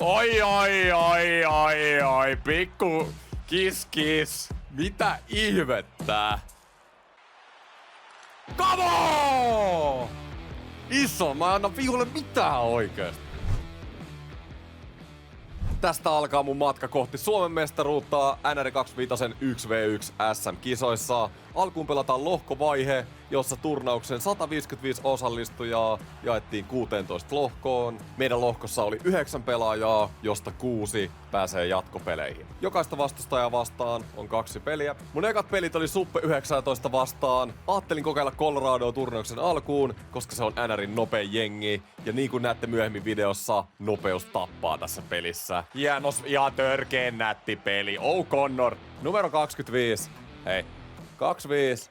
Oi, pikku kiskis. Mitä ihmettä? Come on! Iso, mä en anna vihulle mitään oikeesti. Tästä alkaa mun matka kohti Suomen mestaruutta NR 25 1v1 SM-kisoissa. Alkuun pelataan lohkovaihe, jossa turnauksen 155 osallistujaa jaettiin 16 lohkoon. Meidän lohkossa oli 9 pelaajaa, josta 6 pääsee jatkopeleihin. Jokaista vastustajaa vastaan on 2 peliä. Mun ekat pelit oli Suppe 19 vastaan. Aattelin kokeilla Coloradoa turnauksen alkuun, koska se on NRin nopein jengi. Ja niin kuin näette myöhemmin videossa, nopeus tappaa tässä pelissä. Hienos, ihan törkeen nätti peli. Oh Connor. Numero 25. Hei. 25.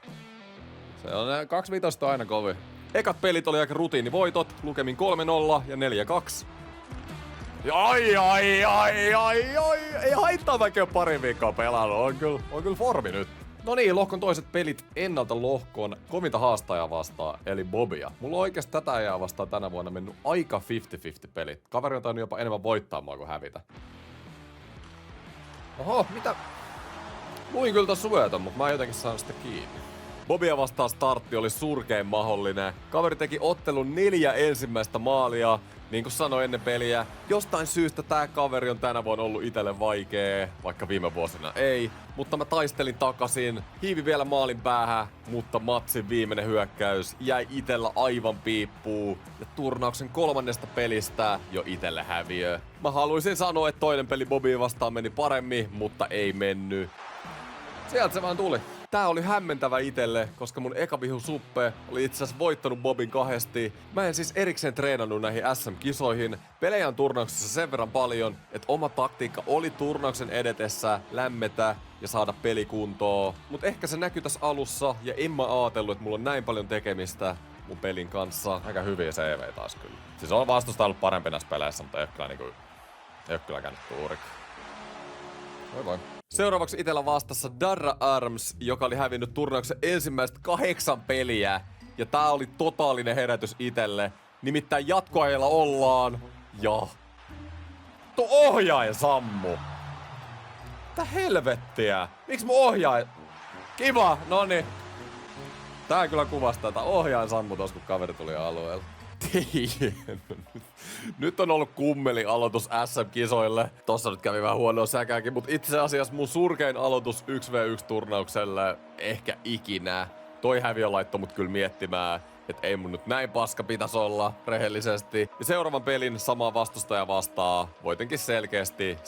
Se on 25 aina kovin. Ekat pelit oli aika rutiinivoitot, lukemin 3-0 ja 4-2. Ai. Ei haittaa vaikka jo pari viikkoa pelannut. On kyllä formi nyt. No niin, lohkon toiset pelit ennalta lohkoon kovinta haastajaa vastaan, eli Bobia. Mulla on oikeasti tätä ajaa vastaan tänä vuonna mennyt aika 50-50 pelit. Kaveri on tainnut jopa enemmän voittaa mua kuin hävitä. Oho, mitä? Luin kyllä tossa suojata, mutta mä en jotenkin saanut sitä kiinni. Bobia vastaan startti oli surkein mahdollinen. Kaveri teki ottelun 4 ensimmäistä maalia. Niin kuin sanoin ennen peliä, jostain syystä tää kaveri on tänä vuonna ollut itelle vaikee, vaikka viime vuosina ei. Mutta mä taistelin takaisin, hiivi vielä maalin päähän, mutta matsin viimeinen hyökkäys jäi itellä aivan piippuun. Ja turnauksen 3. pelistä jo itelle häviö. Mä haluaisin sanoa, että toinen peli Bobia vastaan meni paremmin, mutta ei mennyt. Sieltä se vaan tuli. Tää oli hämmentävä itelle, koska mun eka vihu Suppe oli itse asiassa voittanut Bobin 2. Mä en siis erikseen treenannut näihin SM-kisoihin. Pelejä on turnauksessa sen verran paljon, että oma taktiikka oli turnauksen edetessä lämmetä ja saada pelikuntoa. Mut ehkä se näkyy tässä alussa ja en mä ajatellut, että mulla on näin paljon tekemistä mun pelin kanssa. Aika hyviä CV taas kyllä. Siis on vastusta ollut parempi näissä peleissä, mutta ei oo kyllä käynyt tuuriksi. Voi. Seuraavaksi itellä vastassa Darra Arms, joka oli hävinnyt turnauksen ensimmäiset 8 peliä. Ja tää oli totaalinen herätys itelle. Nimittäin jatkoajalla ollaan. Ja... Tuo ohjaaja sammu. Mitä helvettiä? Miks mun ohjaaja... Kiva, noni. Tää kyllä kuvastaa, että ohjaaja sammu tos kun kaveri tuli alueelle. Nyt on ollut kummeli aloitus SM-kisoille. Tossa nyt kävi vähän huonoa säkääkin, mutta itse asiassa mun surkein aloitus 1v1-turnaukselle ehkä ikinä. Toi häviö laittoi mut kyllä miettimään, että ei mun nyt näin paska pitäisi olla rehellisesti. Ja seuraavan pelin samaa vastustajaa vastaan voitinkin selkeästi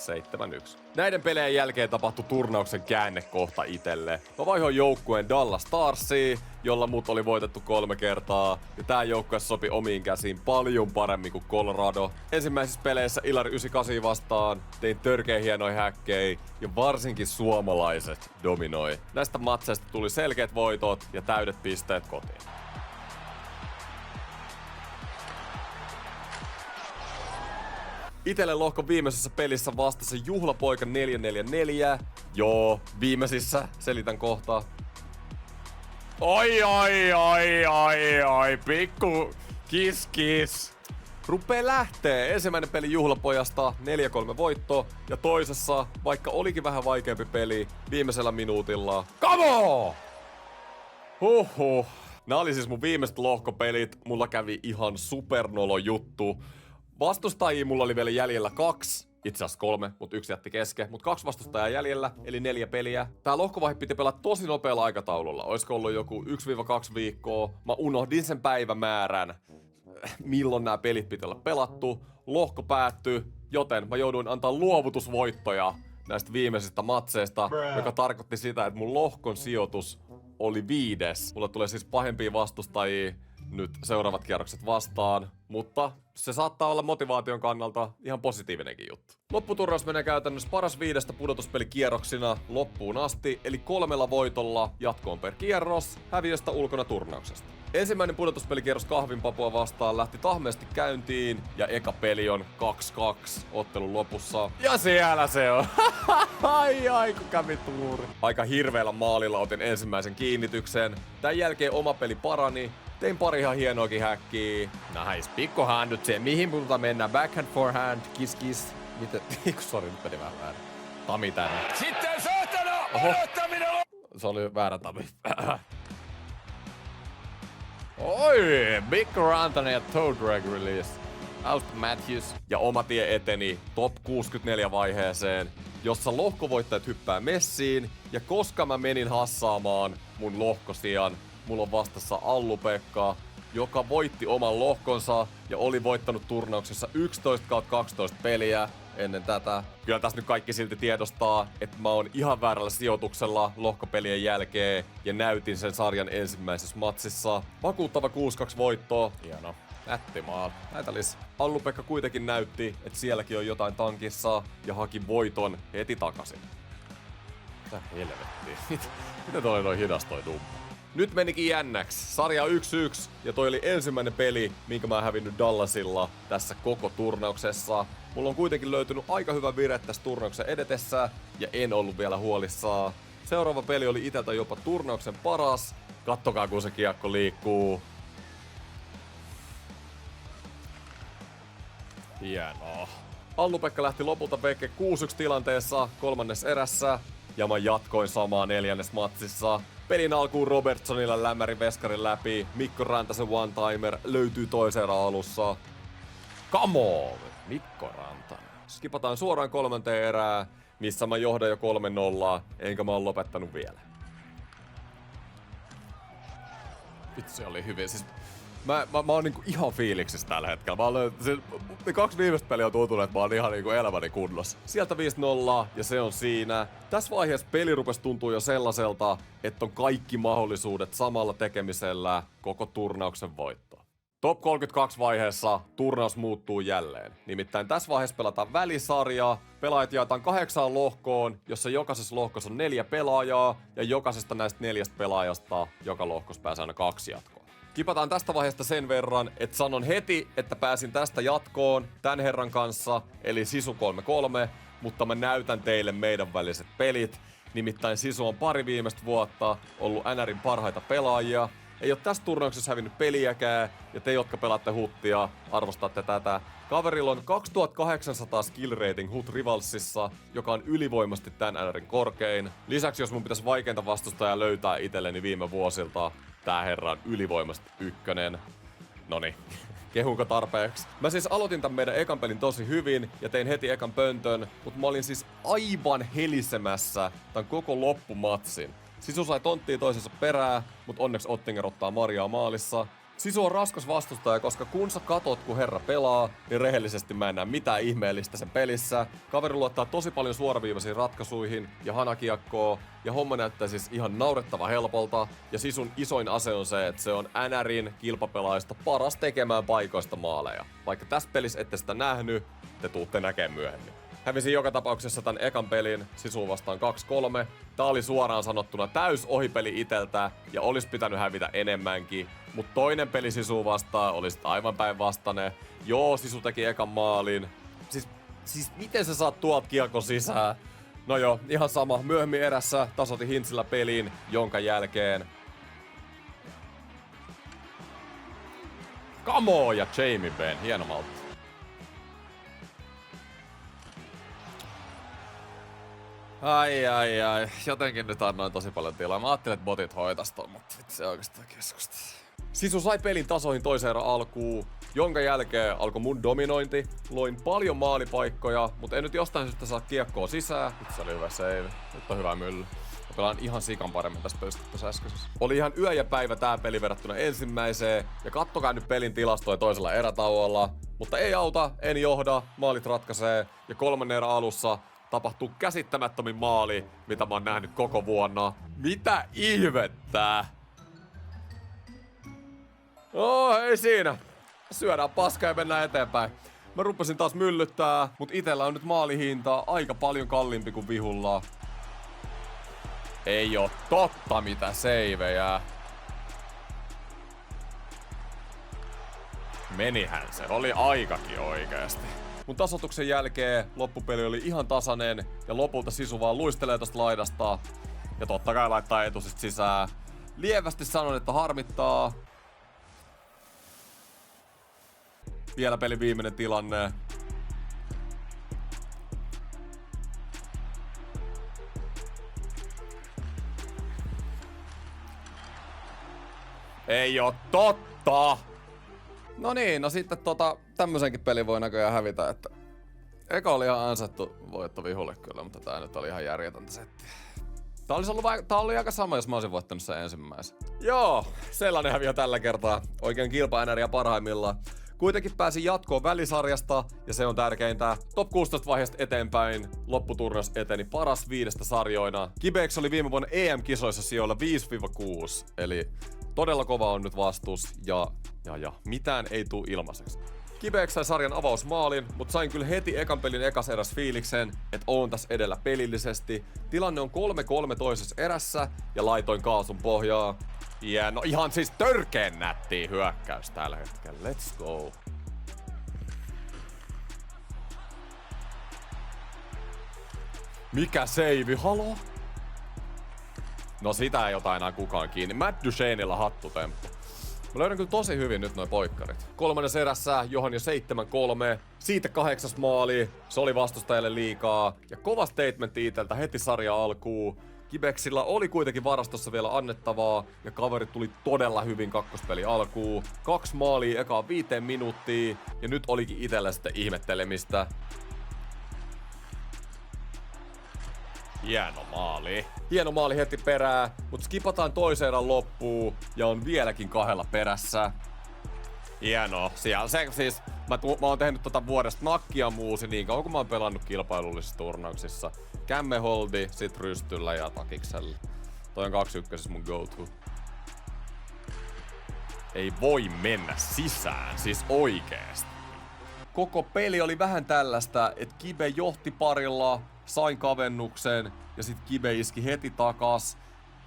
7-1. Näiden pelejä jälkeen tapahtui turnauksen käännekohta itelle. Mä vaihoin joukkueen Dallas Starsiin, jolla mut oli voitettu 3 kertaa. Ja tää joukkue sopi omiin käsiin paljon paremmin kuin Colorado. Ensimmäisissä peleissä Ilari 98 vastaan tein törkeä hienoja häkkejä ja varsinkin suomalaiset dominoi. Näistä matseista tuli selkeät voitot ja täydet pisteet kotiin. Itelle lohkon viimeisessä pelissä vastasi Juhlapoika 444. Joo, viimeisissä, selitän kohta. Oi, pikku kiskis. Rupee lähtee. Ensimmäinen peli Juhlapojasta, 4-3 voitto. Ja toisessa, vaikka olikin vähän vaikeampi peli, viimeisellä minuutilla. Come on! Huhhuh. Nää oli siis mun viimeiset lohkopelit. Mulla kävi ihan supernolo juttu. Vastustajia mulla oli vielä jäljellä 2, itse asiassa 3, mutta 1 jätti kesken, mutta 2 vastustajaa jäljellä, eli 4 peliä. Tää lohkovaihe piti pelata tosi nopealla aikataululla, oisko ollut joku 1-2 viikkoa. Mä unohdin sen päivämäärän, milloin nämä pelit piti olla pelattu. Lohko päättyi, joten mä jouduin antaa luovutusvoittoja näistä viimeisistä matseista, joka tarkoitti sitä, että mun lohkon sijoitus oli 5. Mulla tulee siis pahempia vastustajia nyt seuraavat kierrokset vastaan, mutta se saattaa olla motivaation kannalta ihan positiivinenkin juttu. Lopputurnaus menee käytännössä paras 5 pudotuspelikierroksina loppuun asti, eli 3 voitolla jatkoon per kierros, häviöstä ulkona turnauksesta. Ensimmäinen pudotuspelikierros Kahvinpapua vastaan lähti tahmeesti käyntiin, ja eka peli on 2-2 ottelun lopussa. Ja siellä se on! ai kun kävi tuuri. Aika hirveällä maalilla otin ensimmäisen kiinnityksen. Tän jälkeen oma peli parani. Tein pari ihan hienoakin häkkiä. Nice, pikku handut siihen. Mihin multa mennään? Backhand, forehand, kiss. Miten? Sori, nyt meni vähän väärin. Tami tänne. Sitten saatana! Oho. Odottaminen on... Se oli väärä Tami. Oi! Big Anthony ja Toe Drag release. Austin Matthews. Ja oma tie eteni top 64 vaiheeseen, jossa lohkovoittajat hyppää messiin. Ja koska mä menin hassaamaan mun lohkosijan, mulla on vastassa Allu-Pekka, joka voitti oman lohkonsa ja oli voittanut turnauksessa 11/12 peliä ennen tätä. Kyllä tässä nyt kaikki silti tiedostaa, että mä oon ihan väärällä sijoituksella lohkopelien jälkeen ja näytin sen sarjan ensimmäisessä matsissa. Vakuuttava 6-2 voitto. Hieno. Nätti maali. Näitä lisää. Allu-Pekka kuitenkin näytti, että sielläkin on jotain tankissa ja haki voiton heti takaisin. Mitä helvettiä? Miten toi noin hidas toi dumpa? Nyt menikin jännäksi. Sarja 1-1 ja toi oli ensimmäinen peli, minkä mä oon hävinnyt Dallasilla tässä koko turnauksessa. Mulla on kuitenkin löytynyt aika hyvä vire tässä turnauksen edetessä ja en ollut vielä huolissaan. Seuraava peli oli iteltä jopa turnauksen paras. Kattokaa kun se kiekko liikkuu. Hienoa. Allu-Pekka lähti lopulta veke 6-1 tilanteessa kolmannes erässä ja mä jatkoin samaa neljännes matsissa. Pelin alkuun Robertsonilla lämmäri veskarin läpi, Mikko Rantasen one-timer löytyy toisen erän alussa. Come on! Mikko Rantanen. Skipataan suoraan kolmanteen erään, missä mä johdan jo 3-0, enkä mä oon lopettanut vielä. Vitsi oli hyvin. Siis Mä oon niinku ihan fiiliksissä tällä hetkellä. Ne 2 viimeistä peliä on tuntunut, että mä oon ihan niinku elämäni kunnossa. Sieltä 5-0 ja se on siinä. Tässä vaiheessa peli rupesi tuntua jo sellaiselta, että on kaikki mahdollisuudet samalla tekemisellä koko turnauksen voittoon. Top 32 vaiheessa turnaus muuttuu jälleen. Nimittäin tässä vaiheessa pelataan välisarjaa. Pelaajat jaetaan 8 lohkoon, jossa jokaisessa lohkossa on 4 pelaajaa. Ja jokaisesta näistä 4 pelaajasta joka lohkossa pääsee aina 2 jatkoon. Kipataan tästä vaiheesta sen verran, että sanon heti, että pääsin tästä jatkoon tän herran kanssa, eli Sisu 3-3, mutta mä näytän teille meidän väliset pelit. Nimittäin Sisu on pari viimeistä vuotta ollut NRin parhaita pelaajia. Ei ole tässä turnauksessa hävinnyt peliäkään, ja te, jotka pelaatte huttia, arvostatte tätä. Kaverilla on 2800 skill rating HUT Rivalsissa, joka on ylivoimasti tän NRin korkein. Lisäksi jos mun pitäisi vaikeinta vastustajaa löytää itselleni viime vuosilta, tää herra on ylivoimasti ykkönen. Noniin, kehunko tarpeeksi? Mä siis aloitin tän meidän ekan pelin tosi hyvin ja tein heti ekan pöntön, mutta mä olin siis aivan helisemässä tän koko loppumatsin. Sisu sai tonttia toisensa perää, mutta onneksi Ottinger ottaa Mariaa maalissa. Sisu on raskas vastustaja, koska kun sä katot, kun herra pelaa, niin rehellisesti mä en näe mitään ihmeellistä sen pelissä. Kaveri luottaa tosi paljon suoraviivaisiin ratkaisuihin ja hanakiekkoon, ja homma näyttää siis ihan naurettava helpolta. Ja Sisun isoin ase on se, että se on NRin kilpapelaajista paras tekemään paikoista maaleja. Vaikka tässä pelissä ette sitä nähnyt, te tuutte näkemään myöhemmin. Hävisin joka tapauksessa tän ekan pelin Sisu vastaan 2-3. Tää oli suoraan sanottuna täys ohipeli iteltä ja olis pitänyt hävitä enemmänkin. Mut toinen peli Sisu vastaan oli aivan päinvastainen. Joo, Sisu teki ekan maalin. Siis miten sä saat tuolta kiekko sisään? No joo, ihan sama. Myöhemmin erässä tasoitin Hintsillä pelin, jonka jälkeen Kamo ja Jamie Benn, hieno maltti. Ai, jotenkin nyt annoin tosi paljon tilaa. Mä ajattelin, että botit hoitais ton, mutta vitsi oikeastaan keskusta. Sisu sai pelin tasoihin toisen erän alkuun, jonka jälkeen alkoi mun dominointi. Loin paljon maalipaikkoja, mutta en nyt jostain syystä saa kiekkoa sisään. Se oli hyvä save. Nyt on hyvä mylly. Mä pelaan ihan sikan paremmin tässä pelissä tuossa äskeisessä. Oli ihan yö ja päivä tää peli verrattuna ensimmäiseen. Ja kattokaa nyt pelin tilastoja toisella erätauolla. Mutta ei auta, en johda, maalit ratkaisee. Ja kolmannen erän alussa tapahtuu käsittämättömin maali, mitä mä oon nähnyt koko vuonna. Mitä ihmettä? Ei siinä. Syödään paskaa ja mennään eteenpäin. Mä rupesin taas myllyttää, mut itellä on nyt maalihinta aika paljon kalliimpi kuin vihulla. Ei oo totta mitä seivejä. Menihän se, oli aikakin oikeesti. Mun tasoituksen jälkeen loppupeli oli ihan tasainen ja lopulta Sisu vaan luistelee tosta laidasta. Ja totta kai laittaa etusista sisään. Lievästi sanon, että harmittaa. Vielä pelin viimeinen tilanne. Ei oo totta! No niin, no sitten tämmösenkin peli voi näköjään hävitä, että eka oli ihan ansaittu voitto vihulle kyllä, mutta tää nyt oli ihan järjetöntä settiä. Tää oli aika sama, jos mä olisin voittanut sen ensimmäisen. Joo, sellainen häviö tällä kertaa. Oikein kilpaääneriä parhaimmillaan. Kuitenkin pääsi jatkoon välisarjasta, ja se on tärkeintä. Top 16 vaiheesta eteenpäin, lopputurnaus eteni paras 5 sarjoina. Kibex oli viime vuonna EM-kisoissa sijoilla 5-6, eli todella kova on nyt vastus, ja mitään ei tuu ilmaiseksi. Kibex sai sarjan avausmaalin, mutta sain kyllä heti ekan pelin ekas eräs fiiliksen, että oon tässä edellä pelillisesti. Tilanne on 3-3 toisessa erässä, ja laitoin kaasun pohjaa. Ja no ihan siis törkeen nättiä hyökkäys tällä hetkellä. Let's go. Mikä seivi, haloo? No sitä ei ota enää kukaan kiinni. Matt Duchenella hattutemppu. Mä löydän kyllä tosi hyvin nyt noi poikkarit. Kolmannes erässä, johon jo 7-3. Siitä 8 maali. Se oli vastustajalle liikaa. Ja kova statementti iteltä heti sarja alkuun. Kibexillä oli kuitenkin varastossa vielä annettavaa, ja kaverit tuli todella hyvin kakkospeli alkuun. 2 maalia ekaan 5 minuuttia, ja nyt olikin itellä sitten ihmettelemistä. Hieno maali heti perään, mutta skipataan toisen erän loppuun, ja on vieläkin 2 perässä. Hienoa. Siellä se siis, mä oon tehnyt vuodesta nakkia muusi niin kauan kun mä oon pelannut kilpailullisissa turnauksissa. Kämmeholdi, sit rystyllä ja takiksella. Toi on 2-1 mun go-to. Ei voi mennä sisään, siis oikeesti. Koko peli oli vähän tällaista, että Kibe johti parilla, sain kavennuksen ja sit Kibe iski heti takas.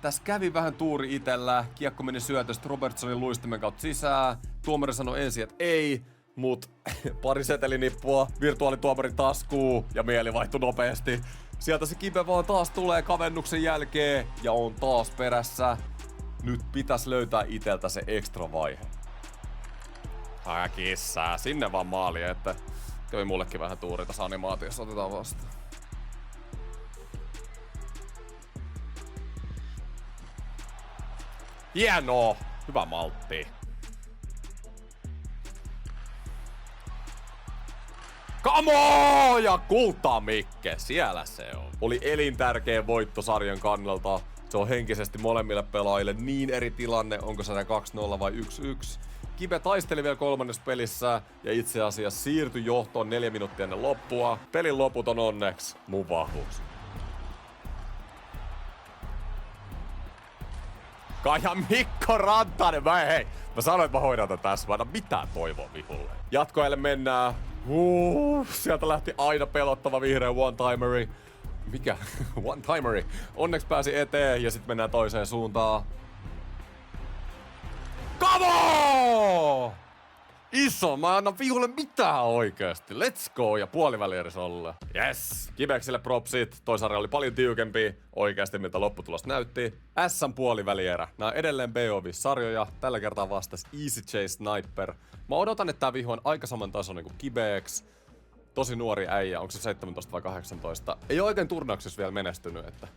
Tässä kävi vähän tuuri itellä, kiekko meni syötöstä Robertsonin luistimen kautta sisään. Tuomari sanoi ensin, että ei, mut pari setelinippua virtuaalituomarin taskuun ja mieli vaihtui nopeasti. Sieltä se Kibe vaan taas tulee kavennuksen jälkeen ja on taas perässä. Nyt pitäis löytää iteltä se ekstra vaihe. Kissää, sinne vaan maali, että kävi mullekin vähän tuuri tässä animaatiossa, otetaan vastaan. Hienoa! Hyvä maltti. Come on! Ja kultaa Mikke, siellä se on. Oli elintärkeä voitto sarjan kannalta. Se on henkisesti molemmille pelaajille niin eri tilanne, onko se 2-0 vai 1-1. Kibe taisteli vielä kolmannessa pelissä ja itse asiassa siirtyi johtoon 4 minuuttia ennen loppua. Pelin loput on onneksi mun vahvuus. Kaija Mikko Rantanen, mä sanoin, että mä hoidan tätä tässä, mä en ole mitään toivoa vihulle. Jatkoajalle mennään. Sieltä lähti aina pelottava vihreä one-timeri. Mikä? One-timeri. Onneksi pääsi eteen ja sitten mennään toiseen suuntaan. Kamo! Iso, mä annan vihulle mitään oikeesti. Let's go! Ja puolivälieri solle. Yes! Kibexille propsit. Toi sarja oli paljon tiukempi oikeesti, miltä lopputulos näytti. S:n puolivälierä. Nää on edelleen BO5-sarjoja. Tällä kertaa vastas Easy Chase Sniper. Mä odotan, että tää vihu on aika saman tasoinen kuin Kibex. Tosi nuori äijä. Onko se 17 vai 18? Ei oo oikein turnauksessa vielä menestynyt, että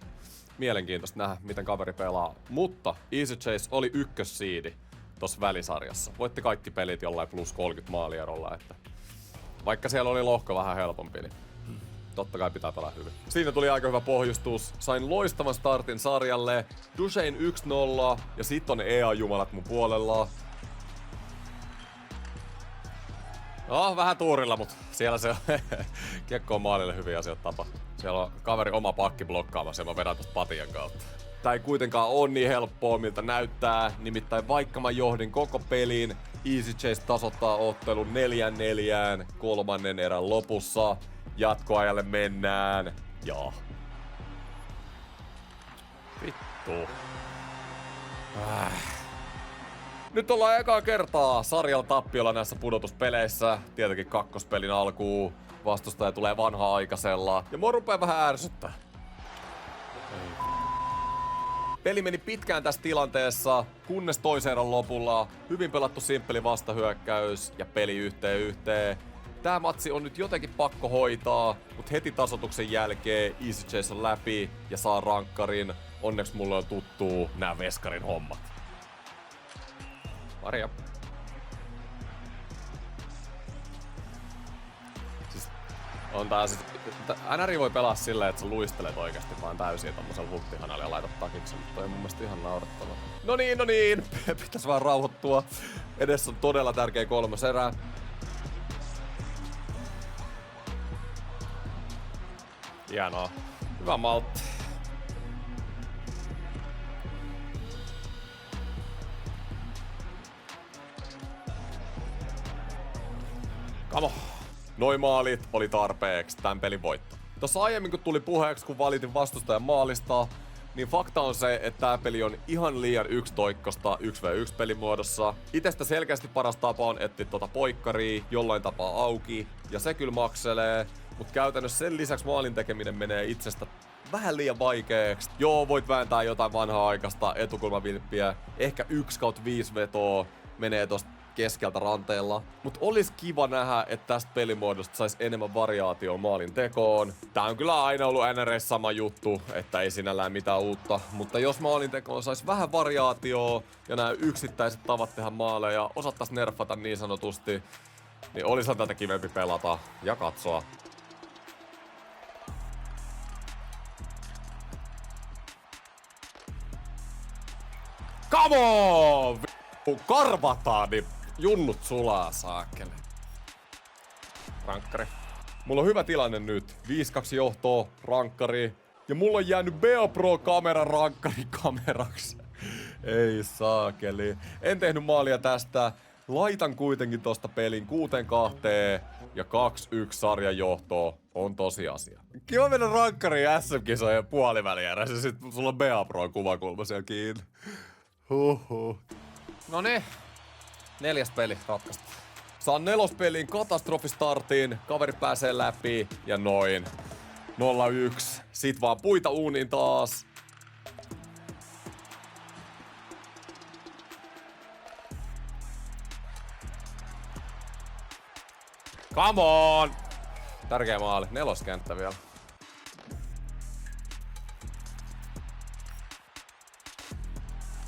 mielenkiintoista nähdä, miten kaveri pelaa. Mutta Easy Chase oli ykkössiidi tossa välisarjassa. Voitti kaikki pelit jollain plus 30 maalierolla, että vaikka siellä oli lohko vähän helpompi, niin totta kai pitää pelaa hyvin. Siinä tuli aika hyvä pohjustus. Sain loistavan startin sarjalle. Duchesne 1-0 ja sit on EA-jumalat mun puolella. No, vähän tuurilla, mut siellä se on kiekko on maalille hyviä asioita tapahtuu. Siellä on kaveri oma pakki blokkaamassa ja mä vedän tosta patjan kautta. Tää ei kuitenkaan oo niin helppoa, miltä näyttää. Nimittäin vaikka mä johdin koko pelin, Easy Chase tasoittaa ottelun 4-4 kolmannen erän lopussa. Jatkoajalle mennään. Ja vittu. Nyt ollaan ekaa kertaa sarjalla tappiolla näissä pudotuspeleissä. Tietenkin kakkospelin alkuun. Vastustaja tulee vanha-aikaisella. Ja mua rupee vähän ärsyttää. Peli meni pitkään tässä tilanteessa, kunnes toisen erän lopulla hyvin pelattu simppeli vastahyökkäys ja peli yhteen. Tää matsi on nyt jotenkin pakko hoitaa, mut heti tasoituksen jälkeen Easy Chase on läpi ja saa rankkarin. Onneksi mulle on tuttuu nää veskarin hommat. Maria. Siis on tää siis... NRI voi pelaa silleen, että sä luistelet oikeasti vaan täysin tommosella hulttihanalla ja laitat takiksi, mutta toi on mun mielestä ihan naurettavaa. No niin. Pitäis vaan rauhoittua. Edessä on todella tärkeä 3. erä. Hienoa. Hyvä maltti. Come on. Noi maalit oli tarpeeksi tän pelin voitto. Tossa aiemmin kun tuli puheeksi, kun valitin vastustajan maalista, niin fakta on se, että tää peli on ihan liian yksitoikkosta 1v1 pelimuodossa. Itestä selkeästi paras tapa on etsiä poikkaria jollain tapaa auki, ja se kyllä makselee. Mut käytännössä sen lisäksi maalin tekeminen menee itsestä vähän liian vaikeaksi. Joo, voit vääntää jotain vanhaa aikaista etukulmavilppiä. Ehkä 1/5 vetoa menee tosta keskeltä ranteella. Mut olis kiva nähdä, että tästä pelimuodosta sais enemmän variaatioa maalin tekoon. Tää on kyllä aina ollut NRS sama juttu, että ei sinällään mitään uutta. Mutta jos maalin tekoon sais vähän variaatioa ja nämä yksittäiset tavat tehdä maaleja osattais nerfata niin sanotusti, niin olishan tätä kivempi pelata ja katsoa. Come on! Karvataan, niin junnut sulaa saakeli. Rankkari. Mulla on hyvä tilanne nyt. 5-2 johtoa, rankkari. Ja mulla on jäänyt BeoPro-kamera rankkarikameraksi. Ei saakeli. En tehnyt maalia tästä. Laitan kuitenkin tosta pelin 6-2 ja 2-1 sarjajohtoa on tosiasia. Kiva mennä rankkariin SM-kisojen puolivälierässä, sit sulla on BeoPro-kuvakulma siellä kiinni. Huhhuh. Noniin. 4. peli ratkaista. Saan 4. pelin katastrofistartiin, kaveri pääsee läpi ja noin. 0-1. Sit vaan puita uuniin taas. Come on! Tärkeä maali. 4. kenttä vielä.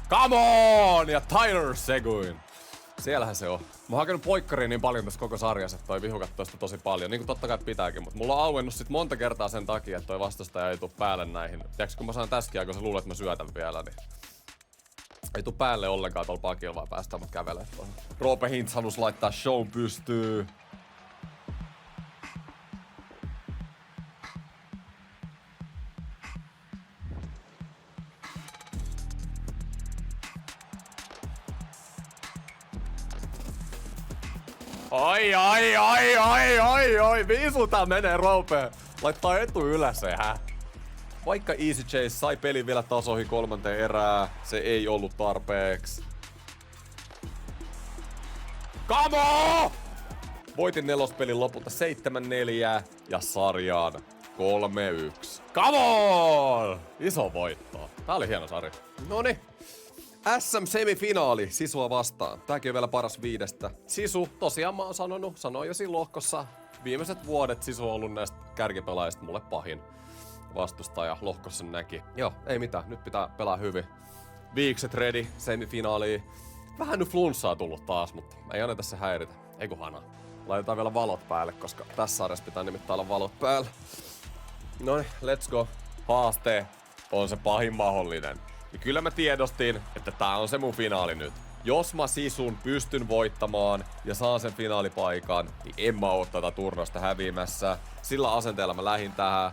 Come on! Ja Tyler Seguin. Siellähän se on. Mä oon hakenut poikkariin niin paljon tässä koko sarjassa, että toi vihu kattoo sitä tosi paljon. Niin kuin totta kai pitääkin, mutta mulla on auennut sit monta kertaa sen takia, että toi vastustaja ei tuu päälle näihin. Tiedätkö, kun mä saan täskin, kun sä luulet, että mä syötän vielä, niin ei tuu päälle ollenkaan tuolla pakilla, vaan päästään mut kävelee tuohon. Roope Hintz halus laittaa shown pystyy. Oi, viisuta menee Roope. Laittaa etu ylös se, hä? Vaikka Easy Chase sai pelin vielä tasoihin 3. erää, se ei ollut tarpeeksi. Come on! Voitin 4. pelin lopulta 7-4 ja sarjaan 3-1. Come on! Iso voitto. Tää oli hieno sarja. Noniin. SM-semifinaali Sisua vastaan. Tääkin on vielä paras 5. Sisu, tosiaan mä oon sanoin jo siinä lohkossa. Viimeiset vuodet Sisu on ollut näistä kärkipelaajista mulle pahin vastustaja. Lohkossa näki. Joo, ei mitään. Nyt pitää pelaa hyvin. Viikset ready semifinaaliin. Vähän nyt flunssaa tullut taas, mutta ei anneta se häiritä. Ei kun hana. Laitetaan vielä valot päälle, koska tässä sarjassa pitää nimittäin olla valot päällä. Noin, let's go. Haaste on se pahin mahdollinen. Ja kyllä mä tiedostin, että tää on se mun finaali nyt. Jos mä Sisun pystyn voittamaan ja saan sen finaalipaikan, niin en mä oo tätä turnausta häviämässä. Sillä asenteella mä lähdin tähän.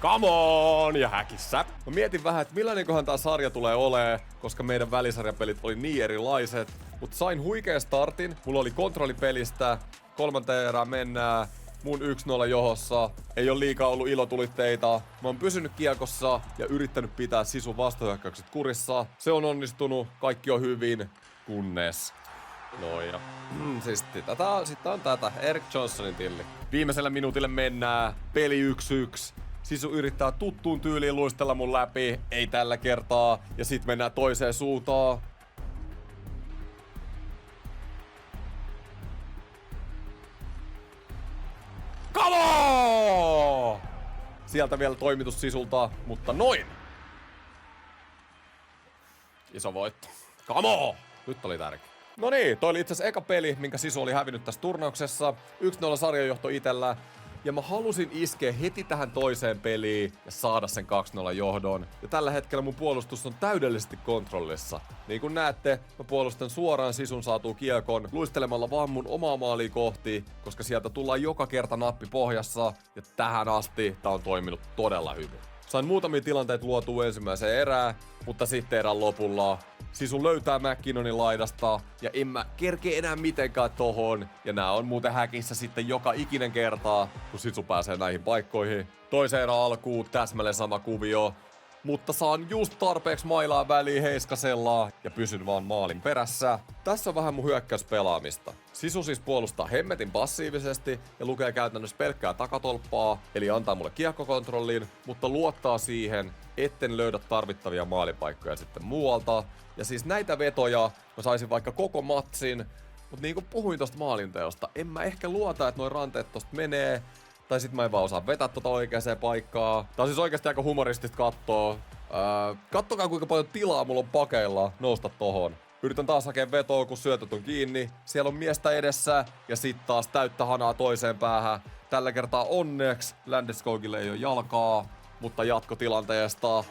Come on! Ja häkissä. Mä mietin vähän, että millainenkohan tää sarja tulee olee, koska meidän välisarjapelit oli niin erilaiset. Mut sain huikean startin. Mulla oli kontrolli pelistä. 3. erään mennään. Mun 1-0 johossa. Ei oo liikaa ollut ilotulitteita. Mä oon pysynyt kiekossa ja yrittänyt pitää Sisun vastahyökkäykset kurissa. Se on onnistunut. Kaikki on hyvin. Kunnes. Noin ja. Siis sitten on tätä. Erik Johnsonin tilli. Viimeisellä minuutille mennään. Peli 1-1. Sisu yrittää tuttuun tyyliin luistella mun läpi. Ei tällä kertaa. Ja sit mennään toiseen suuntaan. Come on! Sieltä vielä toimitus Sisulta, mutta noin. Iso voitto. Come on! Nyt oli tärkeä. No niin, toi oli itse asiassa eka peli, minkä Sisu oli hävinnyt tässä turnauksessa. 1-0 sarjanjohto itellä. Ja mä halusin iskeä heti tähän toiseen peliin ja saada sen 2-0 johdon. Ja tällä hetkellä mun puolustus on täydellisesti kontrollissa. Niin kuin näette, mä puolustan suoraan Sisun saatuu kiekon luistelemalla vaan mun omaa maalia kohti, koska sieltä tullaan joka kerta nappi pohjassa. Ja tähän asti tää on toiminut todella hyvin. Sain muutamia tilanteita luotua ensimmäiseen erään, mutta sitten erän lopulla Sisu löytää McKinnonin laidasta ja en mä kerkee enää mitenkään tohon. Ja nää on muuten häkissä sitten joka ikinen kertaa, kun Sisu pääsee näihin paikkoihin. Toisen erän alkuun täsmälleen sama kuvio, mutta saan just tarpeeksi mailaa väliin heiskasella ja pysyn vaan maalin perässä. Tässä on vähän mun hyökkäyspelaamista. Sisu siis puolustaa hemmetin passiivisesti ja lukee käytännössä pelkkää takatolppaa, eli antaa mulle kiekkokontrollin, mutta luottaa siihen, etten löydä tarvittavia maalipaikkoja sitten muualta. Ja siis näitä vetoja mä saisin vaikka koko matsin, mutta niin kuin puhuin tosta maalinteosta, en mä ehkä luota, että noi ranteet tosta menee. Tai sit mä en vaan osaa vetää tota oikeaan paikkaa. Tää on siis oikeasti aika humoristista kattoo. Kattokaa kuinka paljon tilaa mulla on pakeilla nousta tohon. Yritän taas hakea vetoa, kun syötöt on kiinni. Siellä on miestä edessä ja sit taas täyttä hanaa toiseen päähän. Tällä kertaa onneksi Landeskogille ei ole jalkaa, mutta jatkotilanteesta.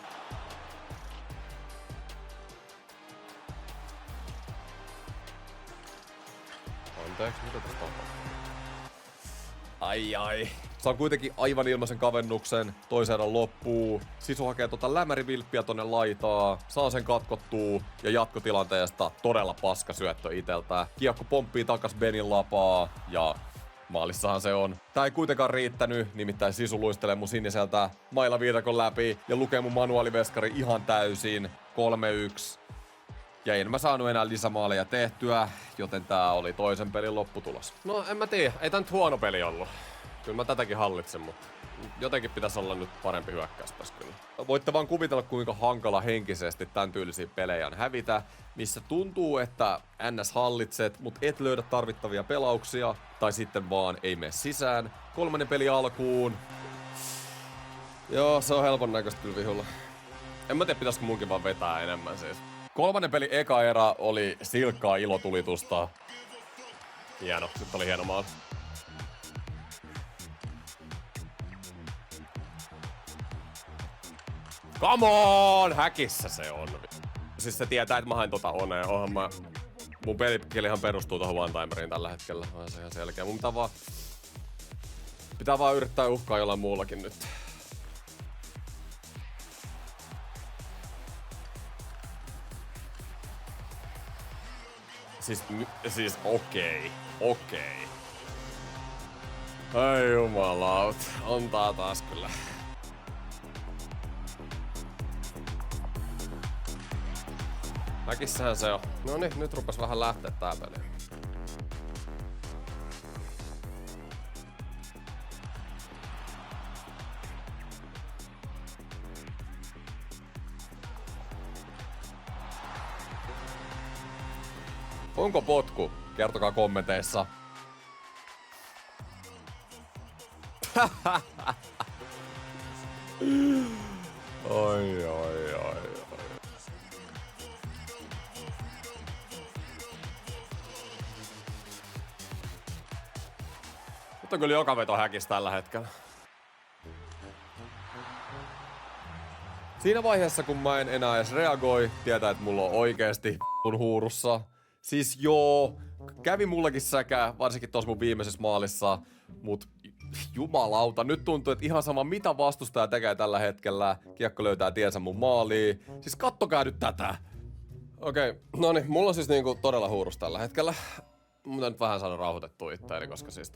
Anteeksi, mitä tästä tapahtuu? Ai. Saan kuitenkin aivan ilmaisen kavennuksen, toisen erän loppuu. Sisu hakee tota lämärivilppiä tonne laitaa, saa sen katkottua ja jatkotilanteesta todella paska syöttö iteltä. Kiekko pomppii takas Benin lapaa ja maalissahan se on. Tää ei kuitenkaan riittänyt, nimittäin Sisu luistelee mun siniseltä mailaviidakon läpi ja lukee mun manuaaliveskari ihan täysin. 3-1. Ja en mä saanut enää lisämaaleja tehtyä, joten tää oli toisen pelin lopputulos. No en mä tiedä, ei tää nyt huono peli ollut. Kyllä mä tätäkin hallitsen, mutta jotenkin pitäisi olla nyt parempi hyökkäyspäs kyllä. Voitte vaan kuvitella, kuinka hankala henkisesti tän tyylisiä pelejä on hävitä, missä tuntuu, että NS hallitset, mut et löydä tarvittavia pelauksia, tai sitten vaan ei mene sisään. Kolmannen peli alkuun. Joo, se on helpon näköistä kyllä vihulla. En mä tiedä, pitäisikö munkin vaan vetää enemmän siis. Kolmannen peli eka erä oli silkkaa ilotulitusta. Hieno, nyt oli hieno maali. Come on! Häkissä se on. Siis se tietää, että mä hain tota oneen. Mun pelikelihan perustuu tohon one-timeriin tällä hetkellä. On se ihan selkeä. Mun pitää vaan yrittää uhkaa jollain muullakin nyt. Siis okei. Ai jumalaut. On tää taas kyllä. Häkissähän se on. No niin, nyt rupes vähän lähteä tää peli. Onko potku? Kertokaa kommenteissa. Oi. Nyt on kyllä joka veto häkissä tällä hetkellä. Siinä vaiheessa, kun mä en enää edes reagoi, tietää, että mulla on oikeesti huurussa. Siis joo, kävi mullakin säkä, varsinkin tossa mun viimeisessä maalissa, mut jumalauta, nyt tuntuu, että ihan sama mitä vastustaja tekee tällä hetkellä, kiekko löytää tiensä mun maaliin. Siis kattokaa nyt tätä. Okei, no niin, mulla on siis niinku todella huurus tällä hetkellä. Mutta nyt vähän saada rauhoitettua itteeni, koska siis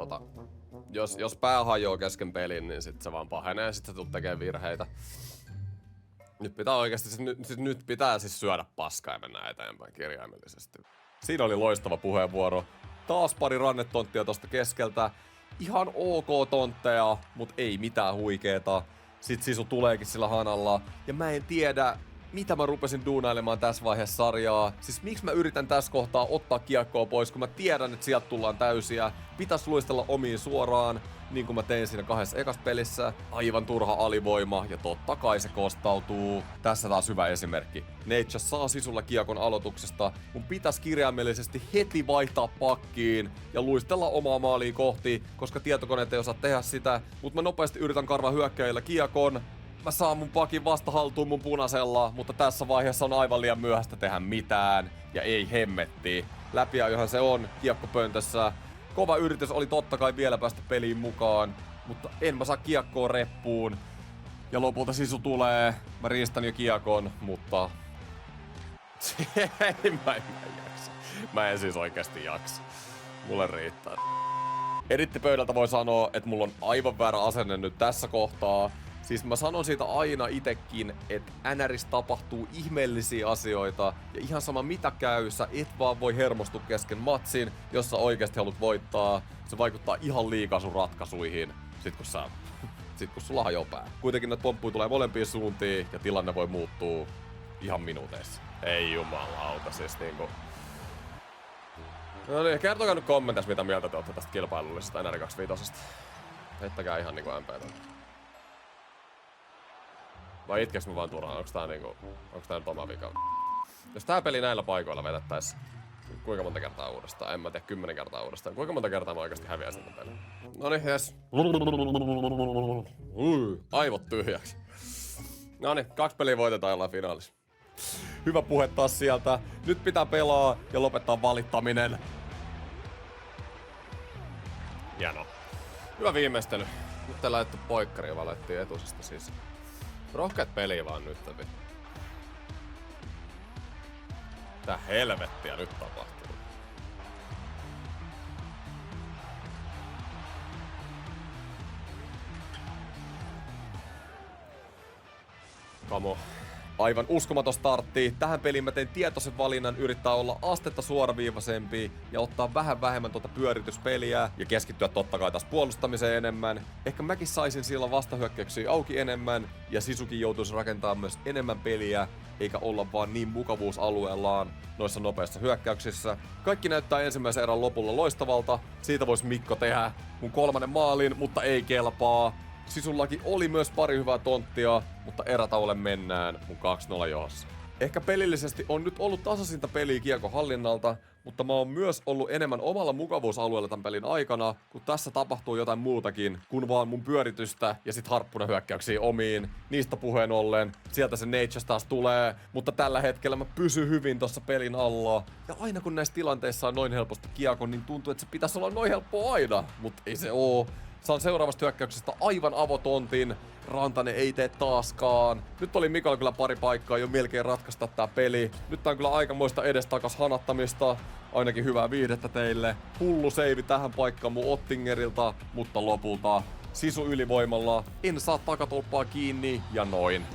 jos pää hajoaa kesken pelin, niin sit se vaan pahenee ja sit se tulet tekee virheitä. Nyt pitää oikeesti, nyt pitää siis syödä paskaa ja mennä eteenpäin kirjaimellisesti. Siinä oli loistava puheenvuoro. Taas pari rannetonttia tosta keskeltä. Ihan ok tontteja, mut ei mitään huikeeta. Sit Sisu tuleekin sillä hanalla. Ja mä en tiedä, mitä mä rupesin duunailemaan tässä vaiheessa sarjaa. Siis miksi mä yritän tässä kohtaa ottaa kiekkoa pois, kun mä tiedän, että sieltä tullaan täysiä. Pitäis luistella omiin suoraan, niin kuin mä tein siinä 2 ekas pelissä. Aivan turha alivoima, ja totta kai se kostautuu. Tässä taas hyvä esimerkki. Neitsa saa Sisulla kiekon aloituksesta. Mun pitäisi kirjaimellisesti heti vaihtaa pakkiin ja luistella omaa maaliin kohti, koska tietokoneet ei osaa tehdä sitä. Mutta mä nopeasti yritän karvaa hyökkäillä kiekon. Mä saan mun pakin vasta haltuun mun punaisella, mutta tässä vaiheessa on aivan liian myöhäistä tehdä mitään. Ja ei hemmetti. Läpiajohan se on kiekkopöntössä. Kova yritys oli totta kai vielä päästä peliin mukaan, mutta en mä saa kiekkoa reppuun. Ja lopulta Sisu tulee. Mä riistän jo kiekon, mutta... mä en jaksa. Mä en siis oikeesti jaksa. Mulle riittää. Edittipöydältä voi sanoa, että mulla on aivan väärä asenne nyt tässä kohtaa. Siis mä sanon siitä aina itekin, että NRissä tapahtuu ihmeellisiä asioita. Ja ihan sama mitä käy, sä et vaan voi hermostua kesken matsin, jos sä oikeesti haluat voittaa. Se vaikuttaa ihan liikaa sun ratkaisuihin, sit kun sulla hajoaa pää. Kuitenkin näitä pomppuja tulee molempiin suuntiin ja tilanne voi muuttua ihan minuuteissa. Ei jumalauta, siis niinku... No niin, kertokaa nyt kommenteissa mitä mieltä te ootte tästä kilpailullisesta NR 25. Heittäkää ihan niinku MPtä. Vai itkeks mä vaan turhaan? Onks tää nyt oma vika? Jos tää peli näillä paikoilla vedettäis kuinka monta kertaa uudestaan? En mä tiedä, 10 kertaa uudestaan. Kuinka monta kertaa mä oikeesti häviäisin tän pelin? Noniin, jes. Aivot tyhjäksi. Noniin, 2 peliä voitetaan jollain finaalissa. Hyvä puhe taas sieltä. Nyt pitää pelaa ja lopettaa valittaminen. Hieno. Hyvä viimeistely. Nyt ei laitettu poikkariin, vaan laitettiin etusesta siis. Rohkeat peliä vaan nyt. Tää helvettiä nyt tapahtuu. Kamo. Aivan uskomaton startti. Tähän peliin mä tein tietoisen valinnan yrittää olla astetta suoraviivaisempi ja ottaa vähän vähemmän tuota pyörityspeliä ja keskittyä totta kai taas puolustamiseen enemmän. Ehkä mäkin saisin silloin vastahyökkäyksiä auki enemmän ja Sisukin joutuisi rakentamaan myös enemmän peliä eikä olla vaan niin mukavuusalueellaan noissa nopeissa hyökkäyksissä. Kaikki näyttää ensimmäisen erän lopulla loistavalta. Siitä vois Mikko tehdä mun 3. maalin, mutta ei kelpaa. Sisullakin oli myös pari hyvää tonttia, mutta erätauolle mennään mun 2-0 johossa. Ehkä pelillisesti on nyt ollut tasaisinta peliä kiekon hallinnalta, mutta mä oon myös ollut enemmän omalla mukavuusalueella tämän pelin aikana, kun tässä tapahtuu jotain muutakin, kuin vaan mun pyöritystä ja sit harppuna hyökkäyksiä omiin. Niistä puheen ollen, sieltä se Natures taas tulee, mutta tällä hetkellä mä pysyn hyvin tossa pelin alla. Ja aina kun näissä tilanteissa on noin helposti kiekon, niin tuntuu, että se pitäisi olla noin helppoa aina, mutta ei se oo. Saan seuraavasta hyökkäyksestä aivan avotontin. Rantanen ei tee taaskaan. Nyt oli Mikolla kyllä pari paikkaa jo melkein ratkaista tää peli. Nyt on kyllä aikamoista edestakas hanattamista. Ainakin hyvää viihdettä teille. Hullu seivi tähän paikkaan mun Ottingerilta, mutta lopulta Sisu ylivoimalla. En saa takatolppaa kiinni ja noin.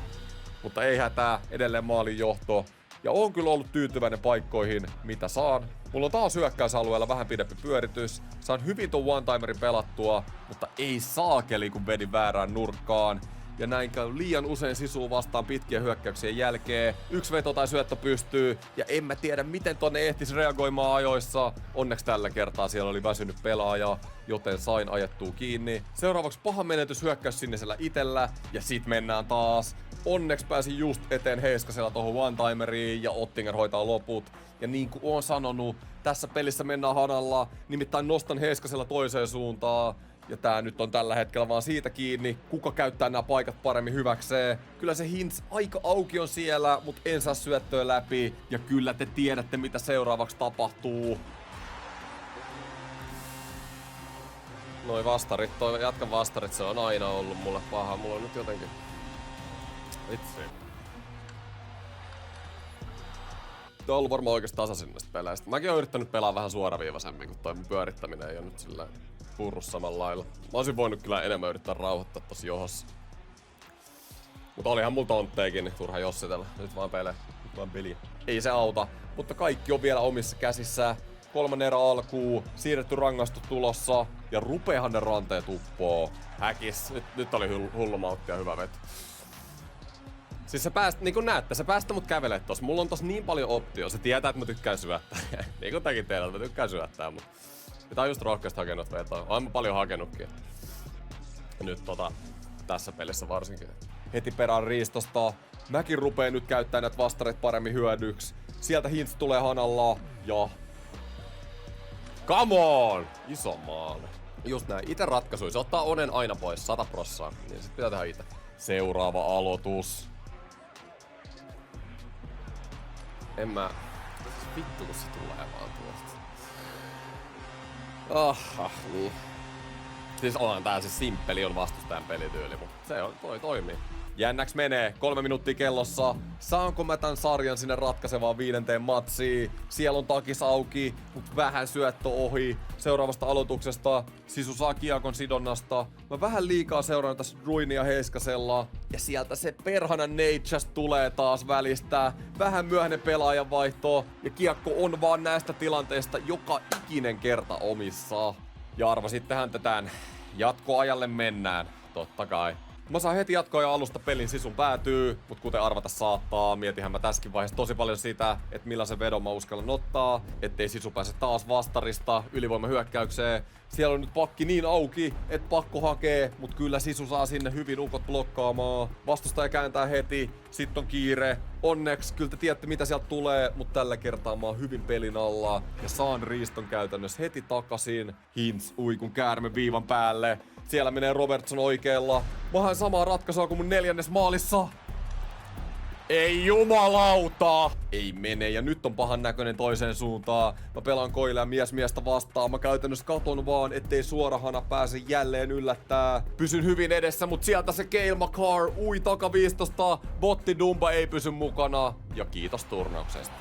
Mutta ei hätää, edelleen maalin johto. Ja oon kyllä ollut tyytyväinen paikkoihin, mitä saan. Mulla on taas hyökkäysalueella vähän pidempi pyöritys. Saan hyvin ton one-timerin pelattua, mutta ei saakeli kun vedin väärään nurkkaan. Ja näin käy liian usein Sisuun vastaan pitkien hyökkäyksien jälkeen. Yksi veto tai syöttö pystyy, ja en mä tiedä miten tonne ehtis reagoimaan ajoissa. Onneksi tällä kertaa siellä oli väsynyt pelaaja, joten sain ajettua kiinni. Seuraavaksi paha menetys hyökkäys sinisellä itellä, ja sit mennään taas. Onneksi pääsin just eteen Heiskasella tohon one-timeriin ja Ottinger hoitaa loput. Ja niin kuin oon sanonut, tässä pelissä mennään hanalla, nimittäin nostan Heiskasella toiseen suuntaan. Ja tää nyt on tällä hetkellä vaan siitä kiinni, kuka käyttää nämä paikat paremmin hyväkseen. Kyllä se hints aika auki on siellä, mut en saa syöttöä läpi. Ja kyllä te tiedätte mitä seuraavaksi tapahtuu. Noi vastarit, toi jatkan vastarit, se on aina ollut mulle paha. Mulla on nyt jotenkin... Vitsi. Tuo on ollut varmaan oikeesti tasaisin näistä peleistä. Mäkin oon yrittänyt pelaa vähän suoraviivaisemmin, kun toi pyörittäminen ei oo nyt sillä purru samalla lailla. Mä olisin voinut kyllä enemmän yrittää rauhoittaa tossa johossa. Mutta olihan mulla tontteikin, niin turha jossitella. Nyt vaan peliä. Ei se auta, mutta kaikki on vielä omissa käsissä. 3. erä alkuu, siirretty rangaistus tulossa ja rupeahan ne ranteet uppoo. Häkis, nyt oli hullu mautti ja hyvä veto. Siis niin kuin näette, se päästä mut kävelee tossa. Mulla on tossa niin paljon optio. Se tietää, että mä tykkään syöttää. Niin kuin tekin teillä, että mä tykkään syöttää. Mutta tää on just rohkeasti hakenut vetoa. Oon mä paljon hakenutkin. Nyt tässä pelissä varsinkin. Heti perään riistosta. Mäkin rupeen nyt käyttää näitä vastareita paremmin hyödyksi. Sieltä Hintz tulee hanalla ja... Come on! Iso maali. Just näin. Ite ratkaisui. Se ottaa Onen aina pois 100%. Niin sit pitää tehdä ite. Seuraava aloitus. En mä... Vittu kun se tulee vaan tuosta. Niin. Siis onhan tää siis simppeli on vastustajan pelityyli, mutta se on, toimii. Jännäks menee, 3 minuuttia kellossa. Saanko mä tän sarjan sinne ratkaisevaan 5. matsiin? Siellä on takis auki, mut vähän syöttö ohi. Seuraavasta aloituksesta Sisu saa kiekon sidonnasta. Mä vähän liikaa seuraan tässä Ruinia Heiskasella. Ja sieltä se perhana Neitschas tulee taas välistä. Vähän myöhäinen pelaajan vaihto. Ja kiekko on vaan näistä tilanteista joka ikinen kerta omissa. Ja arvasittehän tätä jatkoajalle mennään, totta kai. Mä saan heti jatkoa ja alusta pelin Sisun päätyy, mut kuten arvata saattaa, mietihän mä tässäkin vaiheessa tosi paljon sitä, että millaisen vedon mä uskallan ottaa, ettei Sisu pääse taas vastarista ylivoimahyökkäykseen. Siellä on nyt pakki niin auki, että pakko hakee, mut kyllä Sisu saa sinne hyvin ukot blokkaamaan. Vastustaja kääntää heti, sit on kiire. Onneksi kyllä te tiedätte mitä sieltä tulee, mut tällä kertaa mä oon hyvin pelin alla ja saan riiston käytännössä heti takaisin. Hintz uikun käärme viivan päälle. Siellä menee Robertson oikealla. Mä haen samaa ratkaisua kuin mun 4. maalissa. Ei jumalauta! Ei mene, ja nyt on pahan näköinen toiseen suuntaan. Mä pelaan koilea miestä vastaan. Mä käytännössä katon vaan, ettei suorahana pääse jälleen yllättää. Pysyn hyvin edessä, mut sieltä se Cale Makar ui takaviistosta. Botti Dumba ei pysy mukana. Ja kiitos turnauksesta.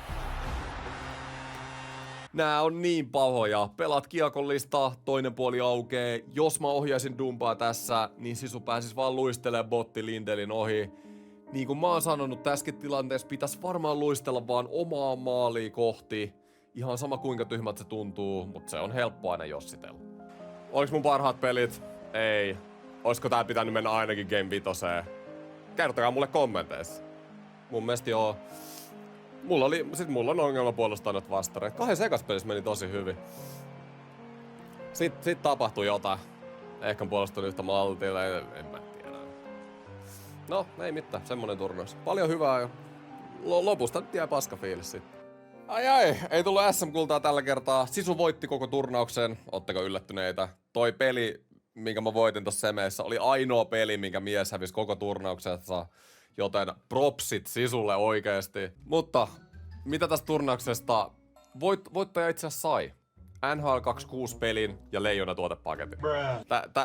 Nää on niin pahoja. Pelaat kiekollista, toinen puoli aukee. Jos mä ohjaisin Dumbaa tässä, niin Sisu pääsis vaan luistelemaan botti Lindelin ohi. Niin kuin mä oon sanonut, tässäkin tilanteessa pitäisi varmaan luistella vaan omaa maalia kohti. Ihan sama kuinka tyhmät se tuntuu, mutta se on helppo aina jossitella. Oliks mun parhaat pelit? Ei. Oisko tää pitänyt mennä ainakin Game 5? Kertokaa mulle kommenteissa. Mun mielestä joo. Mulla on ongelma puolustaa noita vastareita. 2 ekas pelissä meni tosi hyvin. Sitten tapahtui jotain. Ehkä puolustan yhtä maltilla, en mä tiedä. No, ei mitään, semmonen turnaus. Paljon hyvää ja lopusta nyt jää paska fiilis sitten. Ai, ei tullut SM-kultaa tällä kertaa. Sisu voitti koko turnauksen. Ootteko yllättyneitä? Toi peli, minkä mä voitin tossa semeissä, oli ainoa peli, minkä mies hävisi koko turnauksessa. Joten propsit Sisulle oikeesti. Mutta mitä tästä turnauksesta voittaja itse asiassa sai? NHL 26 pelin ja Leijona tuotepaketin.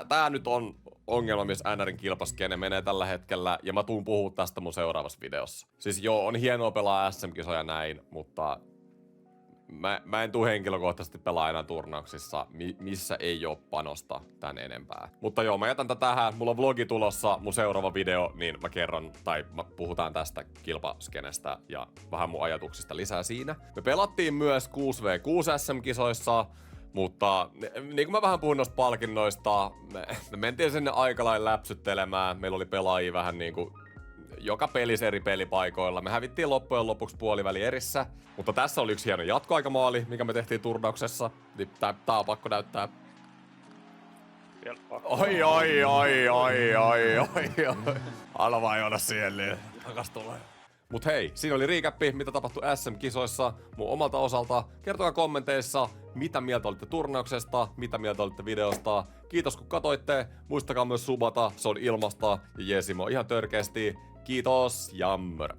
Tää nyt on ongelma, missä NRin kilpaskene menee tällä hetkellä, ja mä tuun puhua tästä mun seuraavassa videossa. Siis joo, on hienoa pelaa SM-kisoja näin, mutta mä en tuu henkilökohtaisesti pelaa enää turnauksissa, missä ei oo panosta tän enempää. Mutta joo, mä jätän tätä tähän. Mulla on vlogi tulossa, mun seuraava video, niin mä kerron, tai puhutaan tästä kilpaskenestä ja vähän mun ajatuksista lisää siinä. Me pelattiin myös 6v6 SM-kisoissa, mutta niin kuin mä vähän puhun noista palkinnoista, me mentiin sinne aika lailla läpsyttelemään. Meillä oli pelaajia vähän niinku joka pelissä eri pelipaikoilla. Me hävittiin loppujen lopuksi puoliväli erissä. Mutta tässä oli yksi hieno jatkoaikamaali, mikä me tehtiin turnauksessa. Tää on pakko näyttää. Oi. Anna vaan joona siihen, niin takas tulee. Mut hei, siinä oli recappi, mitä tapahtui SM-kisoissa mun omalta osalta. Kertokaa kommenteissa, mitä mieltä olitte turnauksesta, mitä mieltä olitte videosta. Kiitos kun katoitte, muistakaa myös subata, se on ilmasta ja Jesimo ihan törkeästi. Kiitos ja mörö.